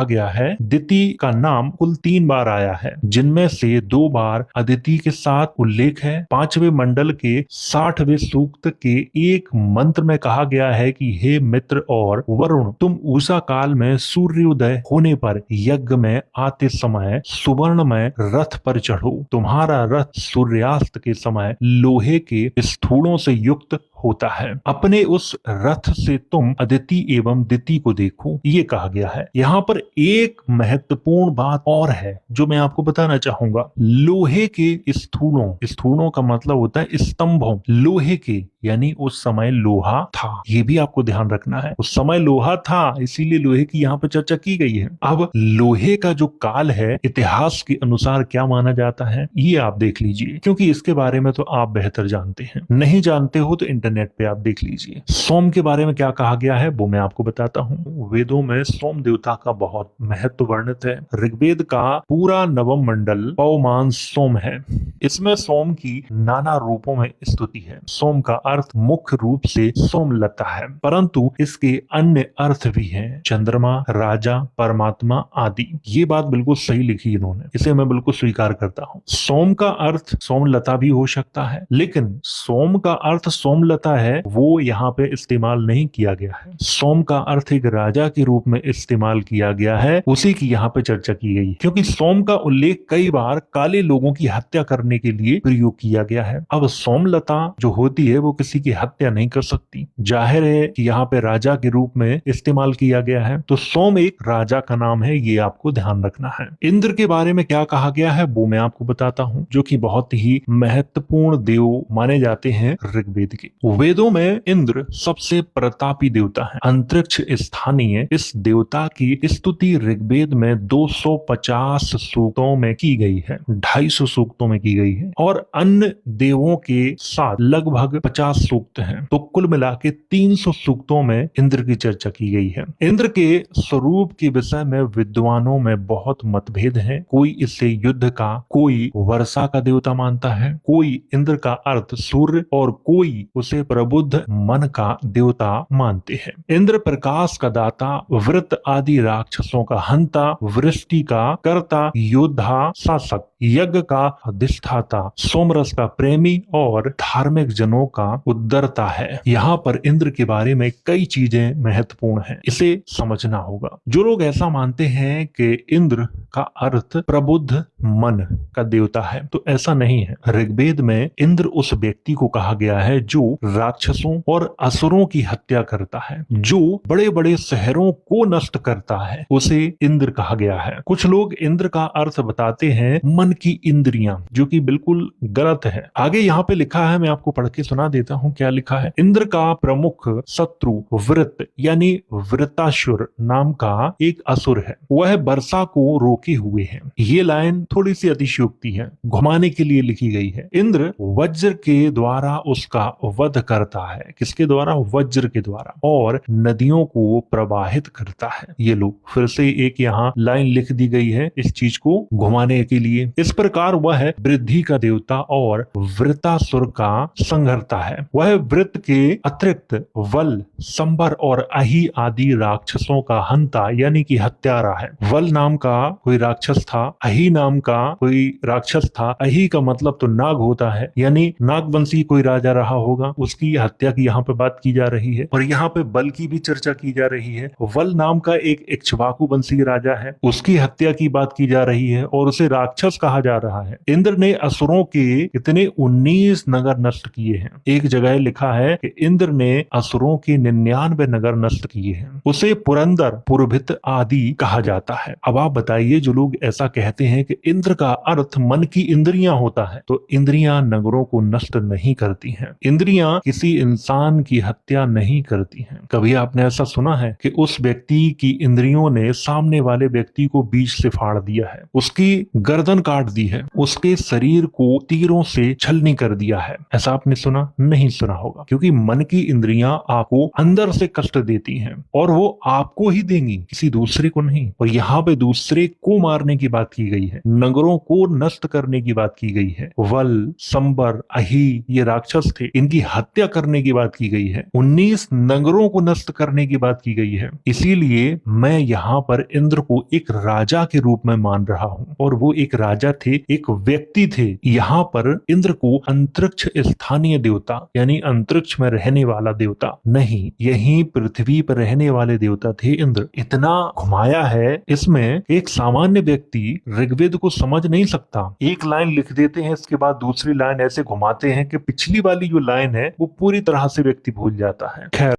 गया है दिति का नाम कुल 3 बार आया है, जिनमें से 2 बार अदिति के साथ उल्लेख है। 5वें मंडल के 60वें सूक्त के एक मंत्र में कहा गया है कि हे मित्र और वरुण, तुम उषा काल में सूर्योदय होने पर यज्ञ में आते समय सुवर्ण में रथ पर चढ़ो। तुम्हारा रथ सूर्यास्त के समय लोहे के स्थूलों से युक्त होता है। अपने उस रथ से तुम अदिति एवं दिति को देखो, ये कहा गया है। यहाँ पर एक महत्वपूर्ण बात और है जो मैं आपको बताना चाहूंगा। लोहे के स्थूलों, स्थूलों का मतलब होता है स्तंभों, लोहे के, यानी उस समय लोहा था, ये भी आपको ध्यान रखना है। उस समय लोहा था, इसीलिए लोहे की यहाँ पर चर्चा की गई है। अब लोहे का जो काल है इतिहास के अनुसार क्या माना जाता है, ये आप देख लीजिए, क्योंकि इसके बारे में तो आप बेहतर जानते हैं। नहीं जानते हो तो इंटरनेट पे आप देख लीजिए। सोम के बारे में क्या कहा गया है वो मैं आपको बताता हूँ। वेदों में सोम देवता का बहुत महत्व वर्णित है। ऋग्वेद का पूरा नवम मंडल पवमान सोम है। इसमें सोम की नाना रूपों में स्तुति है। सोम का अर्थ मुख्य रूप से सोमलता है, परंतु इसके अन्य अर्थ भी हैं, चंद्रमा, राजा, परमात्मा आदि। ये बात बिल्कुल सही लिखी इन्होंने, इसे मैं बिल्कुल स्वीकार करता हूँ। सोम का अर्थ सोमलता भी हो सकता है, लेकिन सोम का अर्थ सोमलता है वो यहाँ पे इस्तेमाल नहीं किया गया है। सोम का अर्थ एक राजा के रूप में इस्तेमाल किया गया है, उसी की यहाँ पे चर्चा की गई, क्योंकि सोम का उल्लेख कई बार काले लोगों की हत्या करने के लिए प्रयोग किया गया है। अब सोमलता जो होती है वो किसी की हत्या नहीं कर सकती। जाहिर है कि यहाँ पे राजा के रूप में इस्तेमाल किया गया है, तो सोम एक राजा का नाम है, ये आपको ध्यान रखना है। इंद्र के बारे में क्या कहा गया है वो मैं आपको बताता हूँ, जो कि बहुत ही महत्वपूर्ण देव माने जाते हैं ऋग्वेद के। वेदों में इंद्र सबसे प्रतापी देवता है, अंतरिक्ष स्थानीय। इस देवता की स्तुति ऋग्वेद में 250 सूक्तों में की गई है, 250 सूक्तों में की गई है, और अन्य देवों के साथ लगभग 50 सूक्त हैं। तो कुल मिला के 300 सूक्तों में इंद्र की चर्चा की गई है। इंद्र के स्वरूप के विषय में विद्वानों में बहुत मतभेद है। कोई इसे युद्ध का, कोई वर्षा का देवता मानता है, कोई इंद्र का अर्थ सूर्य, और कोई उसे प्रबुद्ध मन का देवता मानते हैं। इंद्र प्रकाश का दाता, वृत्त आदि राक्षसों का हंता, वृष्टि का कर्ता, योद्धा, शासक, यज्ञ का अधिष्ठाता, सोमरस का प्रेमी और धार्मिक जनों का उद्धरता है। यहाँ पर इंद्र के बारे में कई चीजें महत्वपूर्ण हैं, इसे समझना होगा। जो लोग ऐसा मानते हैं कि इंद्र का अर्थ प्रबुद्ध मन का देवता है, तो ऐसा नहीं है। ऋग्वेद में इंद्र उस व्यक्ति को कहा गया है जो राक्षसों और असुरों की हत्या करता है, जो बड़े बड़े शहरों को नष्ट करता है, उसे इंद्र कहा गया है। कुछ लोग इंद्र का अर्थ बताते हैं मन की इंद्रियां, जो कि बिल्कुल गलत है। आगे यहाँ पे लिखा है, मैं आपको पढ़ के सुना देता हूँ क्या लिखा है। इंद्र का प्रमुख शत्रु वृत्त यानी वृत्तासुर नाम का एक असुर है, वह वर्षा को रोके हुए है। ये लाइन थोड़ी सी अतिशयोक्ति है, घुमाने के लिए लिखी गई है। इंद्र वज्र के द्वारा उसका वध करता है। किसके द्वारा? वज्र के द्वारा, और नदियों को प्रवाहित करता है। ये लो फिर से एक यहाँ लाइन लिख दी गई है इस चीज को घुमाने के लिए। इस प्रकार वह वृद्धि का देवता और वृत्तासुर का संहर्ता है। वह वृत्त के अतिरिक्त वल, संबर और अहि आदि राक्षसों का हंता यानी कि हत्यारा है। वल नाम का कोई राक्षस था, अहि नाम का कोई राक्षस था। अहि का मतलब तो नाग होता है, यानी नागवंशी कोई राजा रहा होगा, उसकी हत्या की यहाँ पे बात की जा रही है। और यहाँ पे बल की भी चर्चा की जा रही है। वल नाम का एक इक्ष्वाकु वंशी राजा है, उसकी हत्या की बात की जा रही है और उसे राक्षस कहा जा रहा है। इंद्र ने असुरों के इतने 19 नगर नष्ट किए हैं। एक जगह लिखा है कि इंद्र ने असुरों के 99 नगर नष्ट किए हैं। उसे पुरंदर, पुरभित आदि कहा जाता है। अब आप बताइए, जो लोग ऐसा कहते हैं कि इंद्र का अर्थ मन की इंद्रियां होता है, तो इंद्रियां नगरों को नष्ट नहीं करती हैं। इंद्रियां किसी इंसान की हत्या नहीं करती हैं। कभी आपने ऐसा सुना है कि उस व्यक्ति की इंद्रियों ने सामने वाले व्यक्ति को बीच से फाड़ दिया है, उसकी गर्दन काट दी है, उसके शरीर को तीरों से छलनी कर दिया है? ऐसा आपने सुना? नहीं सुना होगा, क्योंकि मन की इंद्रियां आपको अंदर से कष्ट देती हैं और वो आपको ही देंगी, किसी दूसरे को नहीं। और यहाँ पे दूसरे को मारने की बात की गई है, नगरों को नष्ट करने की बात की गई है। वल, संबर, अही ये राक्षस थे, इनकी हत्या करने की बात की गई है। 19 नगरों को नष्ट करने की बात की गई है। इसीलिए मैं यहाँ पर इंद्र को एक राजा के रूप में मान रहा हूँ, और वो एक राजा थे, एक व्यक्ति थे। यहाँ पर इंद्र को अंतरिक्ष स्थानीय देवता यानी अंतरिक्ष में रहने वाला देवता नहीं, यहीं पृथ्वी पर रहने वाले देवता थे इंद्र। इतना घुमाया है इसमें, एक सामान्य व्यक्ति ऋग्वेद को समझ नहीं सकता। एक लाइन लिख देते हैं, इसके बाद दूसरी लाइन ऐसे घुमाते हैं कि पिछली वाली जो लाइन है वो पूरी तरह से व्यक्ति भूल जाता है। खैर,